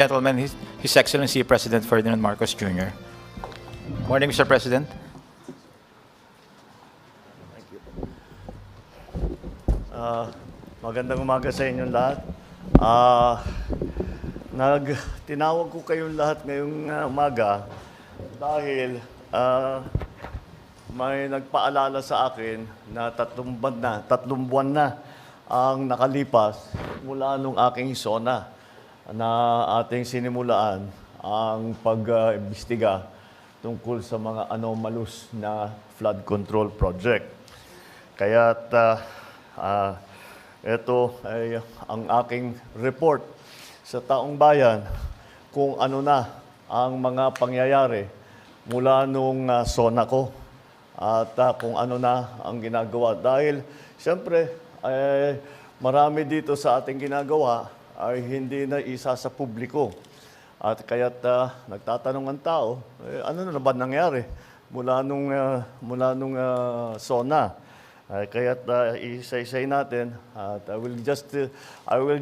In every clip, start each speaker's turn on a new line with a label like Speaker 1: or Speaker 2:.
Speaker 1: Gentlemen, His Excellency President Ferdinand Marcos Jr. Morning, Mr. President.
Speaker 2: Magandang umaga sa inyong lahat. Tinawag ko kayong lahat ngayong umaga dahil may nagpaalala sa akin na tatlong buwan na ang nakalipas mula nung aking SONA na ating sinimulaan ang pag-imbestiga tungkol sa mga anomalous na flood control project. Kaya't ito ay ang aking report sa taong bayan kung ano na ang mga pangyayari mula nung SONA ko at kung ano na ang ginagawa. Dahil siyempre marami dito sa ating ginagawa ay hindi na isa sa publiko. At kaya't nagtatanong ang tao, ano na ba nangyari mula nung SONA? Kaya't isa-isay natin at I will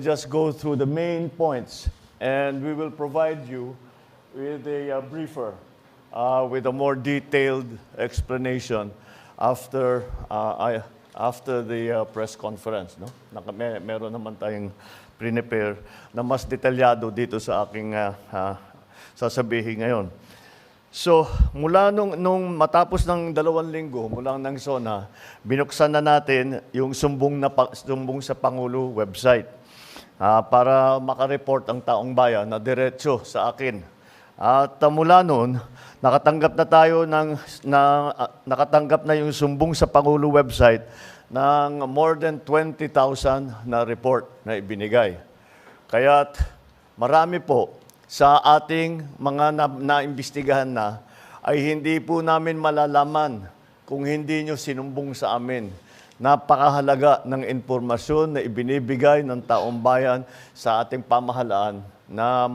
Speaker 2: just go through the main points and we will provide you with a briefer with a more detailed explanation after the press conference. No? Meron naman tayong prepare na mas detalyado dito sa aking sasabihin ngayon. So, mula nung matapos ng 2 linggo, mula ng SONA, binuksan na natin yung sumbong sa Pangulo website para makareport ang taong bayan na diretso sa akin. At mula noon, nakatanggap na yung sumbong sa Pangulo website ng more than 20,000 na report na ibinigay. Kaya't marami po sa ating mga naimbestigahan na ay hindi po namin malalaman kung hindi nyo sinumbong sa amin. Napakahalaga ng impormasyon na ibinibigay ng taong bayan sa ating pamahalaan na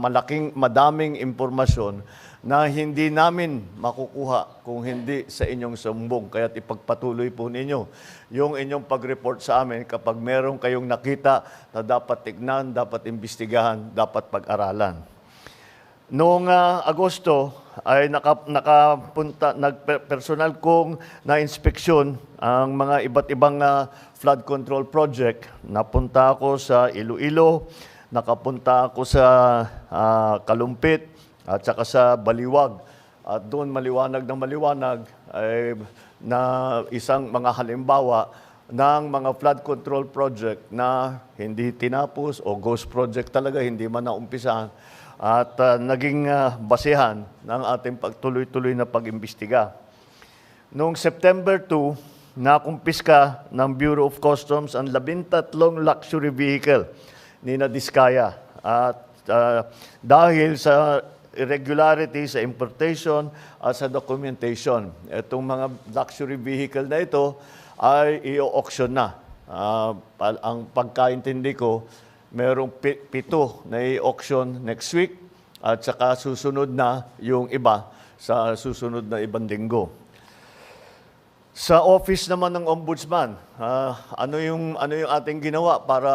Speaker 2: madaming impormasyon na hindi namin makukuha kung hindi sa inyong sumbong. Kaya't ipagpatuloy po ninyo yung inyong pag-report sa amin kapag meron kayong nakita na dapat tignan, dapat imbestigahan, dapat pag-aralan. Noong Agosto ay personal kong na-inspeksyon ang mga iba't ibang flood control project. Napunta ako sa Iloilo, nakapunta ako sa Kalumpit, at saka sa Baliwag. At doon maliwanag ay na isang mga halimbawa ng mga flood control project na hindi tinapos o ghost project talaga, hindi man naumpisahan at naging basehan ng ating pagtuloy-tuloy na pag-imbestiga. Noong September 2, nakumpiska ng Bureau of Customs ang 13 luxury vehicle ni Diskaya. At dahil sa irregularity sa importation at sa documentation. Itong mga luxury vehicle na ito ay i-auction na. Ang pagkaintindi ko, merong 7 na i-auction next week at saka susunod na yung iba sa susunod na ibang linggo. Sa office naman ng Ombudsman, ano yung ating ginawa para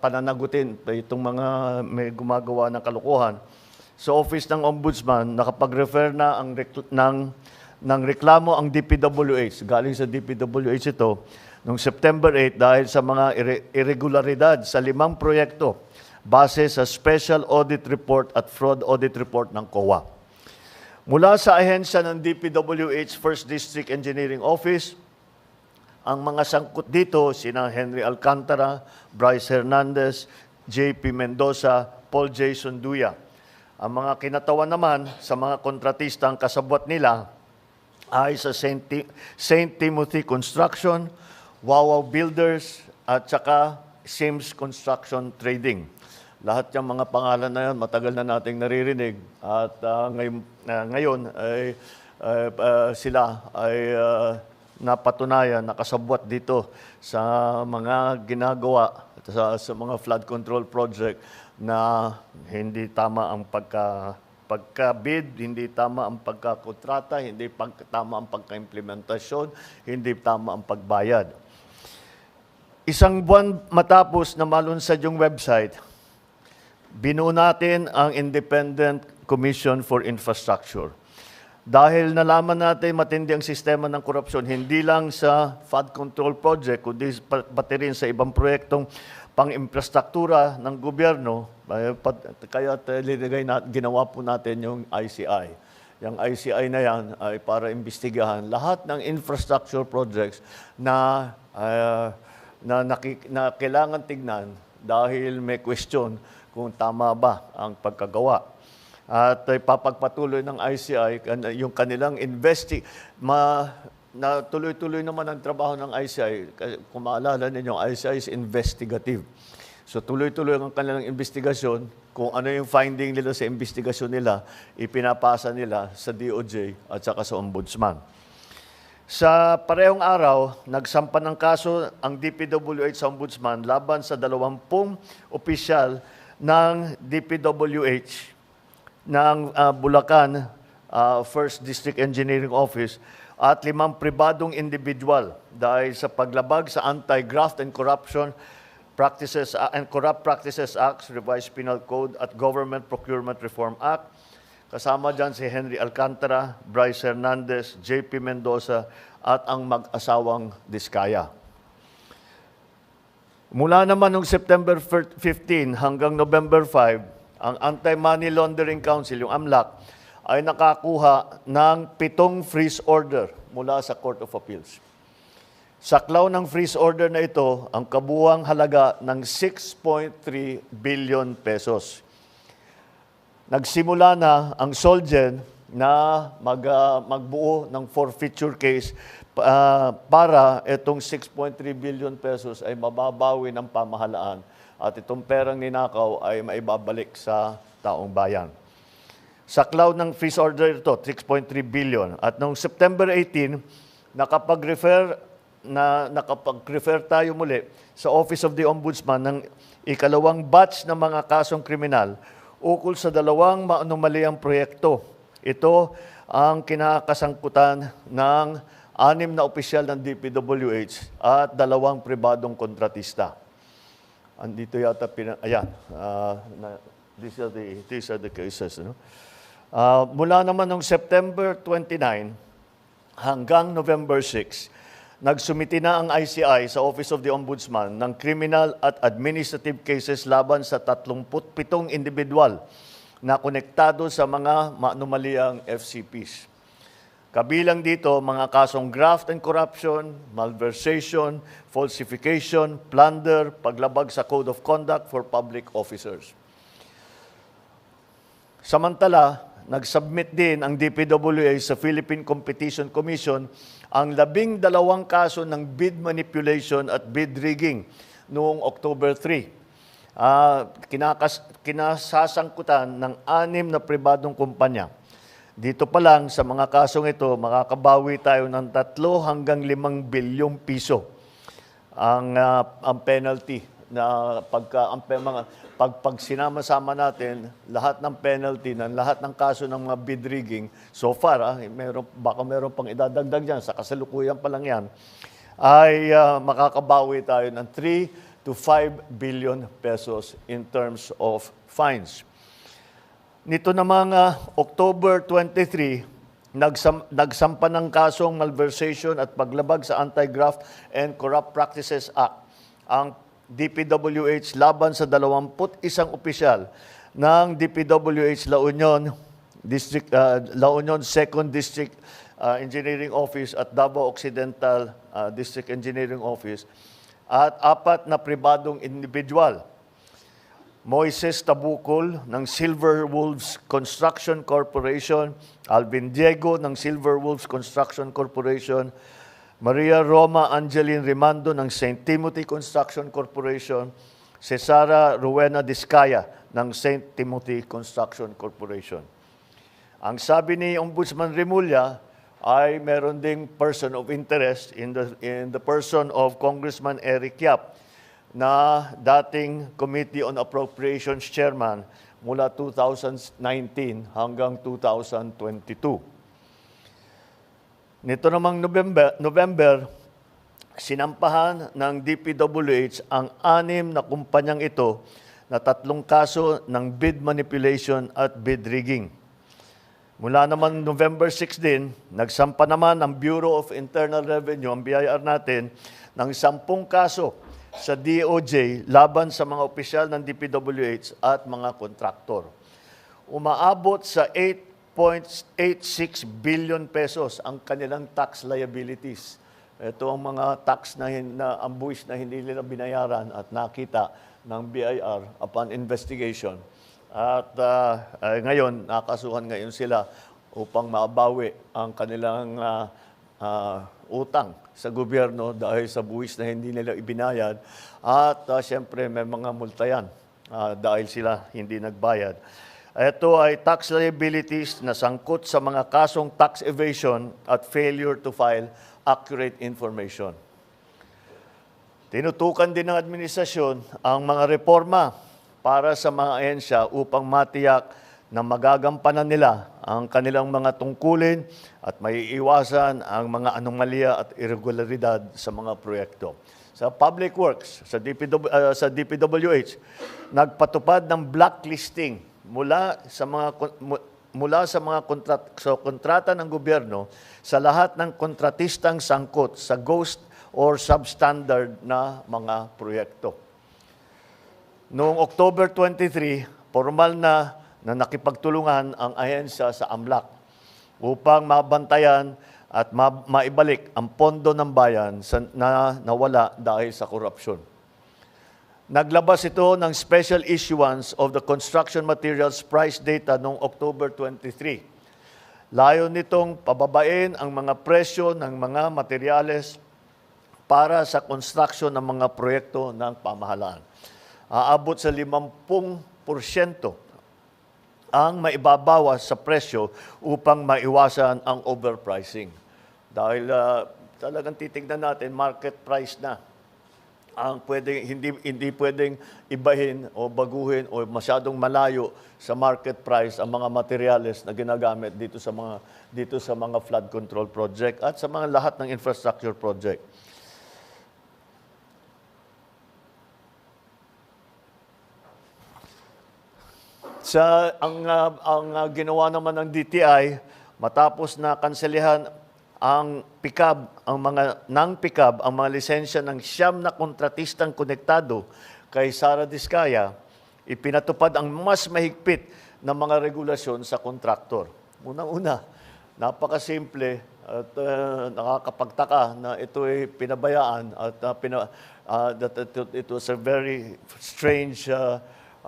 Speaker 2: pananagutin itong mga may gumagawa ng kalokohan? Sa office ng Ombudsman, nakapag-refer na ng reklamo ang DPWH. Galing sa DPWH ito, noong September 8 dahil sa mga irregularidad sa 5 proyekto base sa Special Audit Report at Fraud Audit Report ng COA. Mula sa ahensya ng DPWH First District Engineering Office, ang mga sangkot dito sina Henry Alcantara, Bryce Hernandez, JP Mendoza, Paul Jason Duya. Ang mga kinatawan naman sa mga kontratista ang kasabwat nila ay sa St. Timothy Construction, Wawaw Builders at saka Sims Construction Trading. Lahat yung mga pangalan na yan, matagal na nating naririnig at ngayon ay sila ay napatunayan, nakasabwat dito sa mga ginagawa sa mga flood control project na hindi tama ang pagka-bid, hindi tama ang pagkakontrata, hindi tama ang pagka-implementasyon, hindi tama ang pagbayad. Isang buwan matapos na malunsad yung website, binuo natin ang Independent Commission for Infrastructure. Dahil nalaman natin matindi ang sistema ng korupsyon, hindi lang sa flood control project, kundi pati rin sa ibang proyektong pang-infrastruktura ng gobyerno, kaya ginawa po natin yung ICI. Yung ICI na yan ay para imbestigahan lahat ng infrastructure projects na kailangan tignan dahil may question kung tama ba ang pagkagawa. At papagpatuloy ng ICI yung kanilang na tuloy-tuloy naman ang trabaho ng ICI. Kung maalala ninyo, ICI is investigative. So tuloy-tuloy ang kanilang investigasyon. Kung ano yung finding nila sa investigasyon nila, ipinapasa nila sa DOJ at saka sa Ombudsman. Sa parehong araw, nagsampa ng kaso ang DPWH sa Ombudsman laban sa 20 opisyal ng DPWH ng Bulacan First District Engineering Office at 5 pribadong individual dahil sa paglabag sa Anti-Graft and Corruption Practices and Corrupt Practices Act, Revised Penal Code at Government Procurement Reform Act. Kasama dyan si Henry Alcantara, Bryce Hernandez, JP Mendoza at ang mag-asawang Diskaya. Mula naman noong September 15 hanggang November 5, ang Anti-Money Laundering Council, yung AMLAC, ay nakakuha ng 7 freeze order mula sa Court of Appeals. Saklaw ng freeze order na ito ang kabuuang halaga ng 6.3 billion pesos. Nagsimula na ang Solgen na magbuo ng forfeiture case para itong 6.3 billion pesos ay mababawi ng pamahalaan at itong perang ninakaw ay maibabalik sa taong bayan. Saklaw ng freeze order ito, 6.3 billion. At noong September 18, nakapag-refer tayo muli sa Office of the Ombudsman ng ikalawang batch ng mga kasong kriminal ukol sa 2 maanomaliang proyekto. Ito ang kinakasangkutan ng 6 na opisyal ng DPWH at 2 pribadong kontratista. Andito yata, these are the cases. No? Mula naman noong September 29 hanggang November 6, nagsumiti na ang ICI sa Office of the Ombudsman ng criminal at administrative cases laban sa 37 individual na konektado sa mga maanomaliang FCPs. Kabilang dito mga kasong graft and corruption, malversation, falsification, plunder, paglabag sa Code of Conduct for Public Officers. Samantala, nag-submit din ang DPWH sa Philippine Competition Commission ang 12 kaso ng bid manipulation at bid rigging noong October 3. Kinasasangkutan ng 6 na pribadong kumpanya. Dito pa lang sa mga kasong ito, makakabawi tayo ng 3 hanggang 5 bilyong piso ang penalty na pag sinama-sama natin lahat ng penalty ng lahat ng kaso ng mga bid rigging so far, baka meron pang idadagdag diyan sa kasalukuyan pa lang yan, ay makakabawi tayo ng 3 to 5 billion pesos in terms of fines. Nito namang October 23, nagsampa ng kasong malversation at paglabag sa Anti-Graft and Corrupt Practices Act ang DPWH laban sa 21 opisyal ng DPWH La Union La Union 2nd District Engineering Office at Davao Occidental District Engineering Office at 4 na pribadong individual. Moises Tabukol ng Silver Wolves Construction Corporation, Alvin Diego ng Silver Wolves Construction Corporation, Maria Roma Angeline Rimando ng St. Timothy Construction Corporation, Cesara Rowena Diskaya ng St. Timothy Construction Corporation. Ang sabi ni Ombudsman Remulla ay meron ding person of interest in the person of Congressman Eric Yap na dating Committee on Appropriations Chairman mula 2019 hanggang 2022. Nito namang November, sinampahan ng DPWH ang 6 na kumpanyang ito na 3 kaso ng bid manipulation at bid rigging. Mula naman November 16, nagsampa naman ang Bureau of Internal Revenue, ang BIR natin, ng 10 kaso sa DOJ laban sa mga opisyal ng DPWH at mga kontraktor. Umaabot sa 8.86 billion pesos ang kanilang tax liabilities. Ito ang mga tax na ang buwis na hindi nila binayaran at nakita ng BIR upon investigation. At ngayon, nakasuhan ngayon sila upang mabawi ang kanilang utang sa gobyerno dahil sa buwis na hindi nila ibinayad. At siyempre, may mga multa yan dahil sila hindi nagbayad. Ito ay tax liabilities na sangkot sa mga kasong tax evasion at failure to file accurate information. Tinutukan din ng administrasyon ang mga reforma para sa mga ahensya upang matiyak na magagampanan nila ang kanilang mga tungkulin at maiiwasan ang mga anomalya at irregularidad sa mga proyekto. Sa Public Works, sa DPWH, nagpatupad ng blacklisting mula sa mga kontrata ng gobyerno sa lahat ng kontratistang sangkot sa ghost or substandard na mga proyekto. Noong October 23, formal na nakipagtulungan ang ahensya sa AMLAC upang mabantayan at maibalik ang pondo ng bayan na nawala dahil sa korupsyon. Naglabas ito ng special issuance of the construction materials price data noong October 23. Layo nitong pababain ang mga presyo ng mga materyales para sa construction ng mga proyekto ng pamahalaan. Aabot sa 50% ang maibabawas sa presyo upang maiwasan ang overpricing. Dahil talagang titignan natin, market price na ang hindi pwedeng ibahin o baguhin o masyadong malayo sa market price ang mga materyales na ginagamit dito sa mga flood control project at sa mga lahat ng infrastructure project. Ang ginawa naman ng DTI matapos na kanselihan ang mga lisensya ng 9 na kontratistang konektado kay Sara Diskaya, ipinatupad ang mas mahigpit na mga regulasyon sa kontraktor. Unang-una, napakasimple at nakakapagtaka na ito ay pinabayaan at that it was a very strange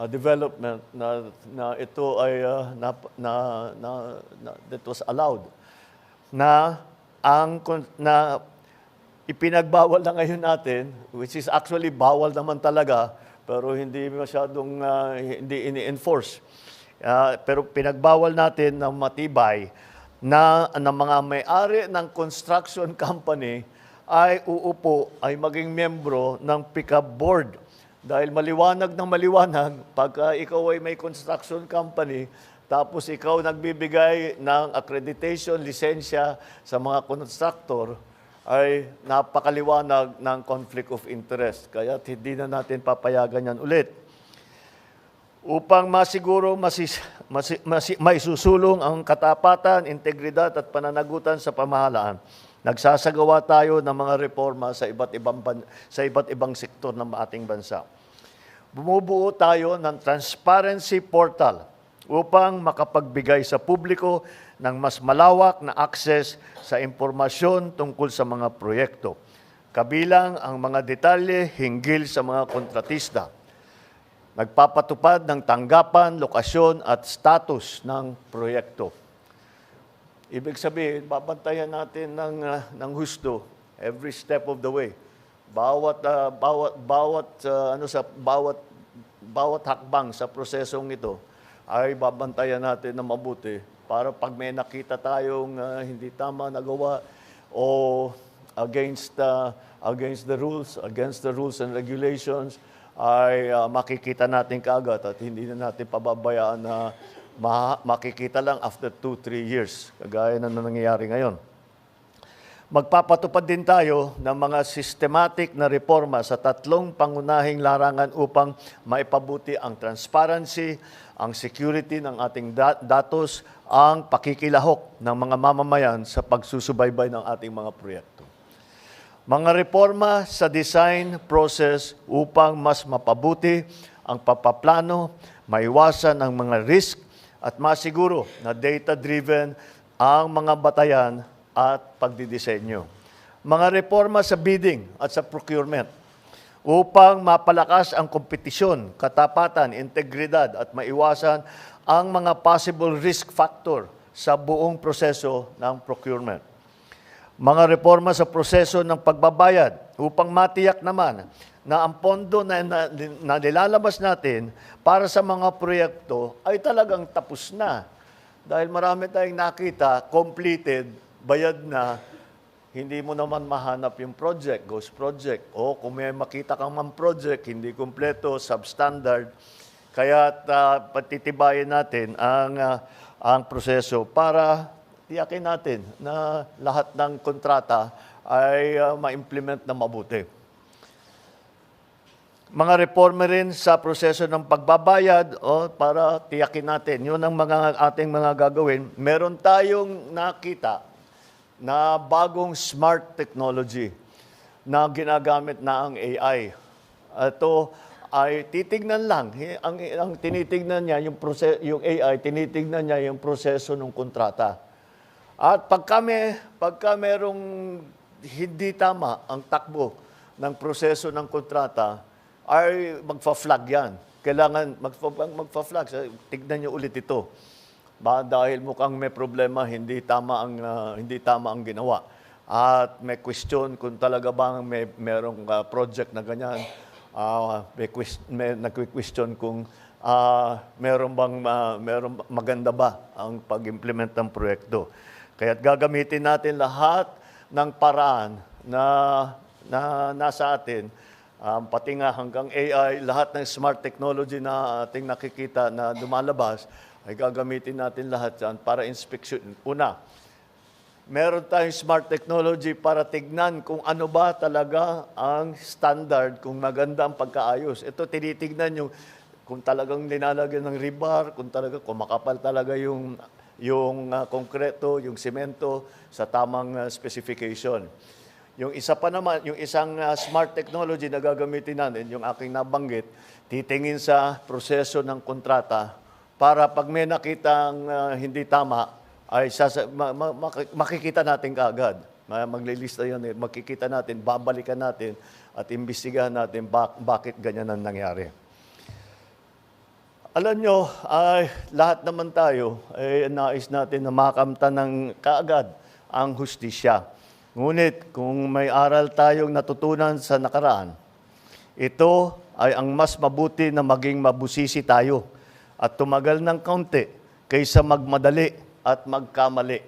Speaker 2: development na ito ay that was allowed na ipinagbawal na ngayon natin, which is actually bawal naman talaga, pero hindi masyadong hindi ini-enforce. Pero pinagbawal natin ng matibay na mga may-ari ng construction company ay ay maging membro ng pick-up board. Dahil maliwanag ng maliwanag, pagka ikaw ay may construction company, tapos ikaw nagbibigay ng accreditation, lisensya sa mga contractor, ay napakaliwanag ng conflict of interest. Kaya hindi na natin papayagan yan ulit. Upang masiguro maisusulong ang katapatan, integridad at pananagutan sa pamahalaan, nagsasagawa tayo ng mga reforma sa iba't ibang sektor ng ating bansa. Bumubuo tayo ng transparency portal upang makapagbigay sa publiko ng mas malawak na access sa impormasyon tungkol sa mga proyekto, kabilang ang mga detalye hinggil sa mga kontratista. Nagpapatupad ng tanggapan, lokasyon at status ng proyekto. Ibig sabihin, babantayan natin ng husto every step of the way. Bawat hakbang sa prosesong ito ay babantayan natin na mabuti para pag may nakita tayong hindi tama nagawa o against the rules and regulations ay makikita natin kaagad at hindi na natin pababayaan na makikita lang after 2-3 years, kagaya na nangyayari ngayon. Magpapatupad din tayo ng mga systematic na reforma sa tatlong pangunahing larangan upang maipabuti ang transparency, ang security ng ating datos, ang pakikilahok ng mga mamamayan sa pagsusubaybay ng ating mga proyekto. Mga reforma sa design process upang mas mapabuti ang papaplano, maiwasan ang mga risk at masiguro na data-driven ang mga batayan at pagdidisenyo. Mga reforma sa bidding at sa procurement upang mapalakas ang kompetisyon, katapatan, integridad at maiwasan ang mga possible risk factor sa buong proseso ng procurement. Mga reforma sa proseso ng pagbabayad upang matiyak naman na ang pondo na nilalabas natin para sa mga proyekto ay talagang tapos na. Dahil marami tayong nakita, completed, bayad na, hindi mo naman mahanap yung project, ghost project. O kung may makita kang project, hindi kumpleto, substandard. Kaya patitibayin natin ang proseso para tiyakin natin na lahat ng kontrata ay ma-implement na mabuti. Mga reforma rin sa proseso ng pagbabayad para tiyakin natin. Yun ang ating mga gagawin. Meron tayong nakita na bagong smart technology na ginagamit na ang AI. Ito ay titignan lang. Ang tinitignan niya, yung AI, tinitignan niya yung proseso ng kontrata. At pagka merong hindi tama ang takbo ng proseso ng kontrata, ay magfa-flag yan. Kailangan magfa-flag. Tignan niyo ulit ito. Dahil mukhang may problema, hindi tama ang ginawa. At may question kung talaga bang merong project na ganyan. May nagque-question kung merong maganda ba ang pag-implement ng proyekto. Kaya't gagamitin natin lahat ng paraan na nasa atin, pati nga hanggang AI, lahat ng smart technology na ating nakikita na lumalabas, ay gagamitin natin lahat yan para inspeksyon. Una, meron tayong smart technology para tignan kung ano ba talaga ang standard, kung maganda ang pagkaayos. Ito, tinitignan kung talagang linalagyan ng rebar, kung makapal talaga yung konkreto, yung semento sa tamang specification. Yung isa pa naman, yung isang smart technology na gagamitin natin, yung aking nabanggit, titingin sa proseso ng kontrata para pag may nakitang hindi tama, ay makikita natin kaagad. Maglilista yun, makikita natin, babalikan natin at imbestigahan natin bakit ganyan ang nangyari. Alam nyo, lahat naman tayo ay nais natin na makamtan ng kaagad ang hustisya. Ngunit kung may aral tayong natutunan sa nakaraan, ito ay ang mas mabuti na maging mabusisi tayo at tumagal ng kaunti kaysa magmadali at magkamali.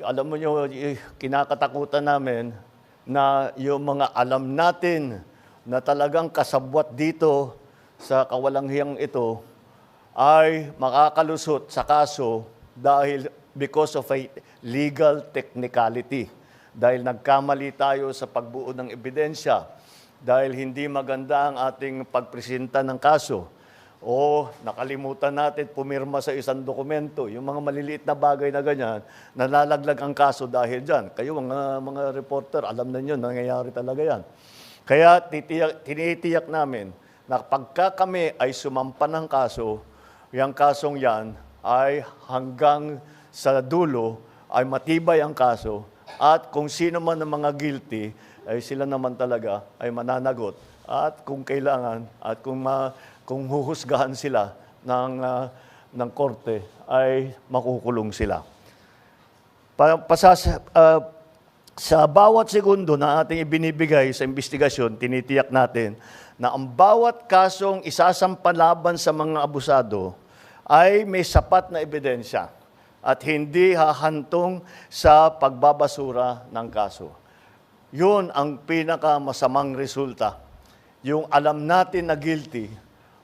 Speaker 2: Alam mo nyo, kinakatakutan namin na yung mga alam natin na talagang kasabwat dito sa kawalanghiyang ito ay makakalusot sa kaso dahil because of a legal technicality. Dahil nagkamali tayo sa pagbuo ng ebidensya, dahil hindi maganda ang ating pagpresenta ng kaso, o nakalimutan natin pumirma sa isang dokumento, yung mga maliliit na bagay na ganyan, nalalaglag ang kaso dahil dyan. Kayo, mga reporter, alam na nyo, nangyayari talaga yan. Kaya tinitiyak namin na pagka kami ay sumampa ng kaso, yung kasong yan ay hanggang sa dulo ay matibay ang kaso at kung sino man ng mga guilty ay sila naman talaga ay mananagot at kung kailangan at kung huhusgahan sila ng korte ay makukulong sila. Sa bawat segundo na ating ibinibigay sa investigasyon, tinitiyak natin na ang bawat kasong isasampalaban sa mga abusado ay may sapat na ebidensya at hindi hahantong sa pagbabasura ng kaso. Yun ang pinakamasamang resulta. Yung alam natin na guilty,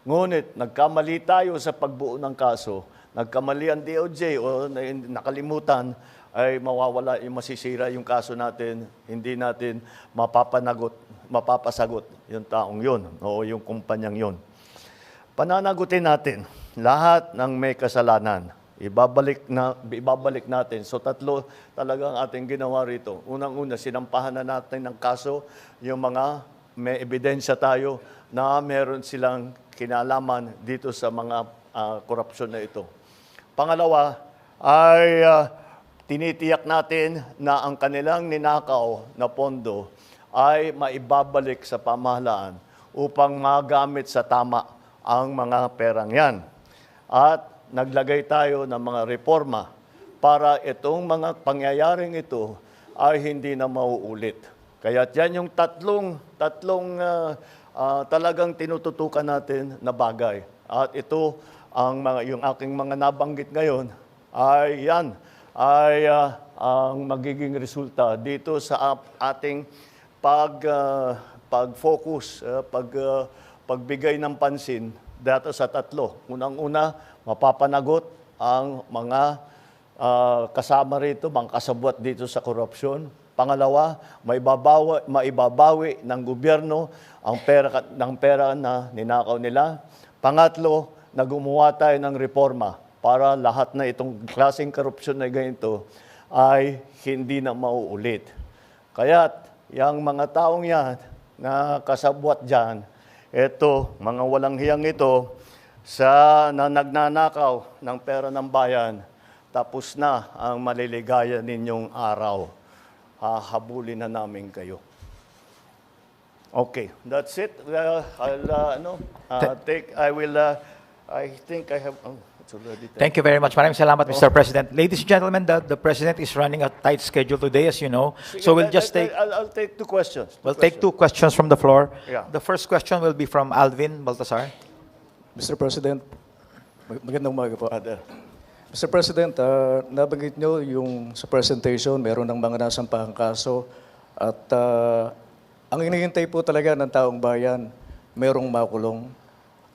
Speaker 2: ngunit nagkamali tayo sa pagbuo ng kaso, nagkamali ang DOJ o nakalimutan ay mawawala, masisira yung kaso natin, hindi natin mapapasagot yung taong yun o yung kumpanyang yun. Pananagutin natin lahat ng may kasalanan. Ibabalik natin. So tatlo talagang ating ginawa rito. Unang-una, sinampahan na natin ng kaso yung mga may ebidensya tayo na meron silang kinalaman dito sa mga korupsyon na ito. Pangalawa ay tinitiyak natin na ang kanilang ninakaw na pondo ay maibabalik sa pamahalaan upang magamit sa tama ang mga perang yan. At naglagay tayo ng mga reforma para itong mga pangyayaring ito ay hindi na mauulit. Kaya yan yung tatlong talagang tinututukan natin na bagay. At ito, yung aking mga nabanggit ngayon, ay yan, ang magiging resulta dito sa ating pag-focus, pagbigay ng pansin dito sa tatlo. Unang-una, mapapanagot ang mga kasama rito, mga kasabwat dito sa korupsyon. Pangalawa, maibabawi ng gobyerno ang pera na ninakaw nila. Pangatlo, na gumawa tayo ng reforma para lahat na itong klaseng korupsyon na ganito ay hindi na mauulit. Kaya't, yung mga taong yan na kasabwat dyan, ito, mga walang hiyang ito, na nagnanakaw ng pera ng bayan, tapos na ang maliligaya ninyong araw. Hahabulin na namin kayo. Okay, that's it. I think I have, it's already 10.
Speaker 1: Thank you very much. Maraming salamat, Mr. President. Ladies and gentlemen, the President is running a tight schedule today, as you know. So we'll just take...
Speaker 2: I'll take two questions.
Speaker 1: We'll take two questions from the floor.
Speaker 2: Yeah.
Speaker 1: The first question will be from Alvin Baltasar.
Speaker 3: Mr. President, magandang umaga po. Mr. President, nabanggit nyo yung sa presentation, meron ng mga nasampahang kaso at ang hinihintay po talaga ng taong bayan, merong makulong.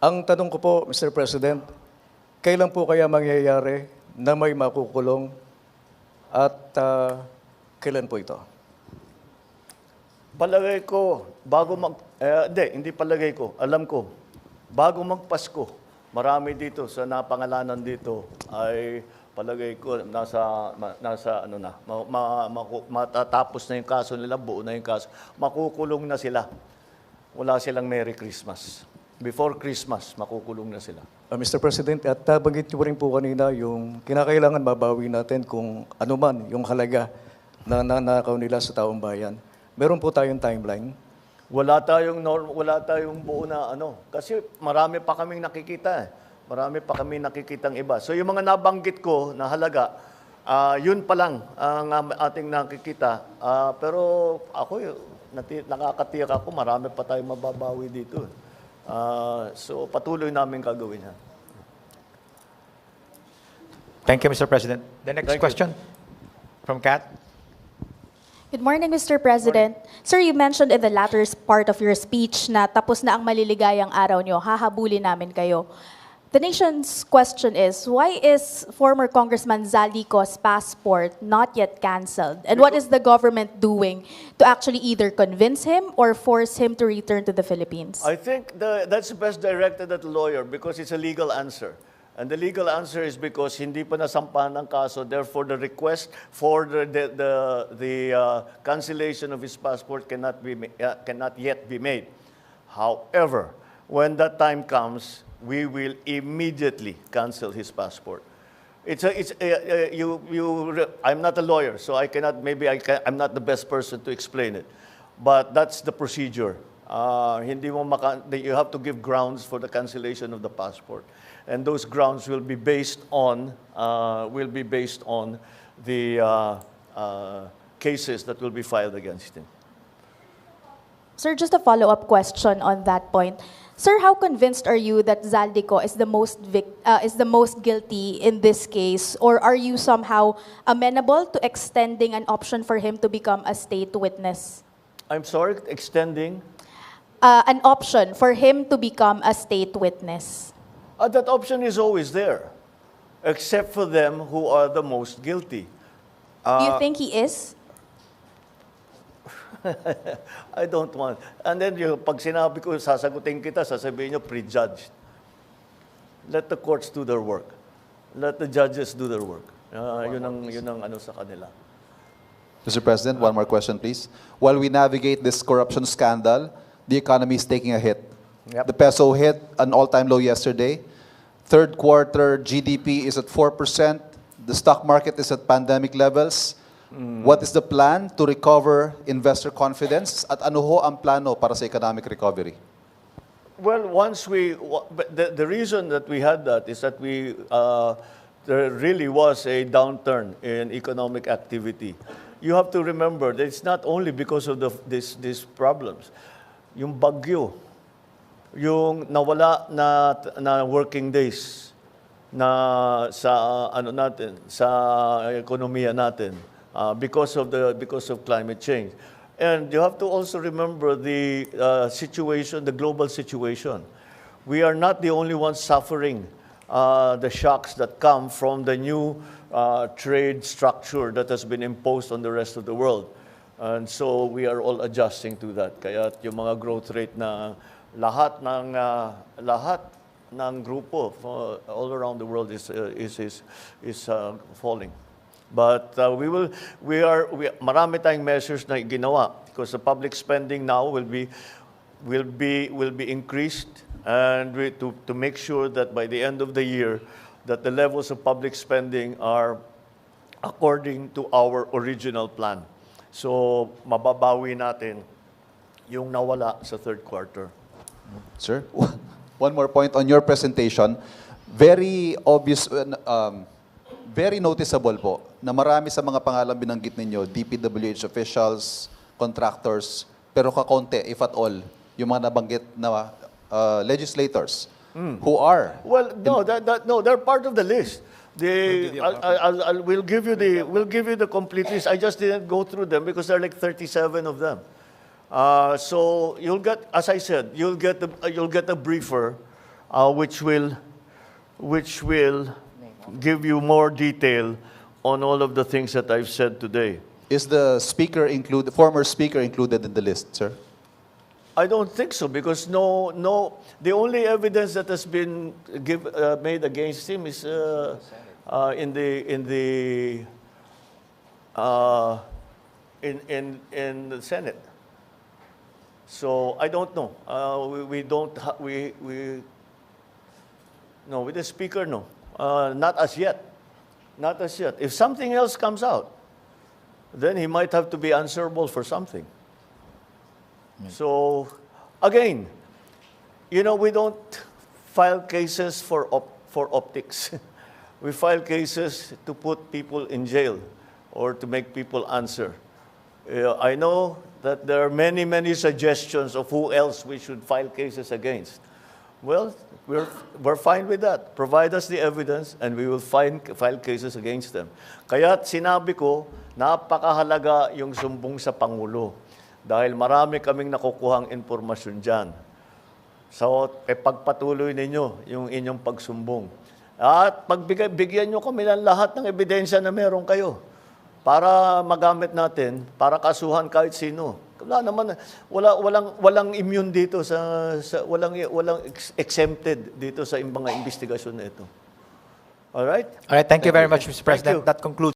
Speaker 3: Ang tanong ko po, Mr. President, kailan po kaya mangyayari na may makukulong at kailan po ito?
Speaker 2: Palagay ko, hindi palagay ko, alam ko, bago magpasko, marami dito sa napangalanan dito ay palagay ko matatapos na yung kaso nila, buo na yung kaso. Makukulong na sila. Wala silang Merry Christmas. Before Christmas, makukulong na sila.
Speaker 3: Mr. President, at nabanggit niyo rin po kanina yung kinakailangan mabawi natin kung ano man yung halaga na nanakaw nila sa taong bayan. Meron po tayong timeline.
Speaker 2: Wala tayong buo na kasi marami pa kaming nakikita. Marami pa kaming nakikitang iba. So yung mga nabanggit ko na halaga, yun pa lang ang ating nakikita. Pero ako, nakakatiyak ako, marami pa tayong mababawi dito. So patuloy namin gagawin yan.
Speaker 1: Thank you, Mr. President. The next question from Kat.
Speaker 4: Good morning, Mr. President. Sir, you mentioned in the latter part of your speech na tapos na ang maliligayang araw nyo, hahabulin namin kayo. The nation's question is, why is former Congressman Zaldico's passport not yet canceled? And what is the government doing to actually either convince him or force him to return to the Philippines?
Speaker 2: I think that's best directed at the lawyer because it's a legal answer. And the legal answer is because hindi pa nasampahan ng kaso, therefore the request for the cancellation of his passport cannot yet be made. However, when that time comes, we will immediately cancel his passport. I'm not a lawyer, so I'm not the best person to explain it. But that's the procedure. You have to give grounds for the cancellation of the passport. And those grounds will be based on the cases that will be filed against him.
Speaker 4: Sir, just a follow-up question on that point. Sir, how convinced are you that Zaldico is the most guilty in this case, or are you somehow amenable to extending an option for him to become a state witness?
Speaker 2: I'm sorry, extending?
Speaker 4: An option for him to become a state witness.
Speaker 2: That option is always there, except for them who are the most guilty.
Speaker 4: Do you think he is?
Speaker 2: I don't want. And then pag sinabi ko, sasagutin kita, sasabihin nyo, prejudged. Let the courts do their work. Let the judges do their work. Yun ang ano sa kanila.
Speaker 5: Mr. President, one more question, please. While we navigate this corruption scandal, the economy is taking a hit.
Speaker 2: Yep.
Speaker 5: The peso hit an all-time low yesterday. Third quarter GDP is at 4%. The stock market is at pandemic levels. What is the plan to recover investor confidence? At ano ho ang plano para sa economic recovery?
Speaker 2: Well, the reason that we had that is that there really was a downturn in economic activity. You have to remember that it's not only because of these problems. Yung bagyo, yung nawala na working days na sa ekonomiya natin because of climate change. And you have to also remember the situation, the global situation. We are not the only ones suffering the shocks that come from the new trade structure that has been imposed on the rest of the world. And so we are all adjusting to that. Kaya yung mga growth rate na lahat ng grupo all around the world is falling. But marami tayong measures na ginawa because the public spending now will be increased, and to make sure that by the end of the year that the levels of public spending are according to our original plan. So mababawi natin yung nawala sa third quarter.
Speaker 5: Sir, one more point on your presentation. Very obvious, very noticeable po na marami sa mga pangalan binanggit ninyo, DPWH officials, contractors, pero kakonte, if at all, yung mga nabanggit na legislators who are...
Speaker 2: Well, no, they're part of the list. We'll give you the complete list. I just didn't go through them because there are like 37 of them. So you'll get, as I said, you'll get a briefer, which will give you more detail on all of the things that I've said today.
Speaker 5: Is the former speaker included in the list, sir?
Speaker 2: I don't think so because no. The only evidence that has been made against him is in the Senate. So I don't know. No, with the speaker, no. Not as yet. Not as yet. If something else comes out, then he might have to be answerable for something. So, again, we don't file cases for optics. We file cases to put people in jail or to make people answer. I know that there are many, many suggestions of who else we should file cases against. Well, we're fine with that. Provide us the evidence and we will file cases against them. Kaya sinabi ko, napakahalaga yung sumbong sa Pangulo dahil marami kaming nakukuhang impormasyon dyan. So, pagpatuloy ninyo yung inyong pagsumbong. At bigyan nyo kami ng lahat ng ebidensya na meron kayo para magamit natin, para kasuhan kahit sino. Walang immune dito walang exempted dito sa mga investigasyon na ito. All right?
Speaker 1: All right, thank you very much, Mr. President.
Speaker 2: you.
Speaker 1: That concludes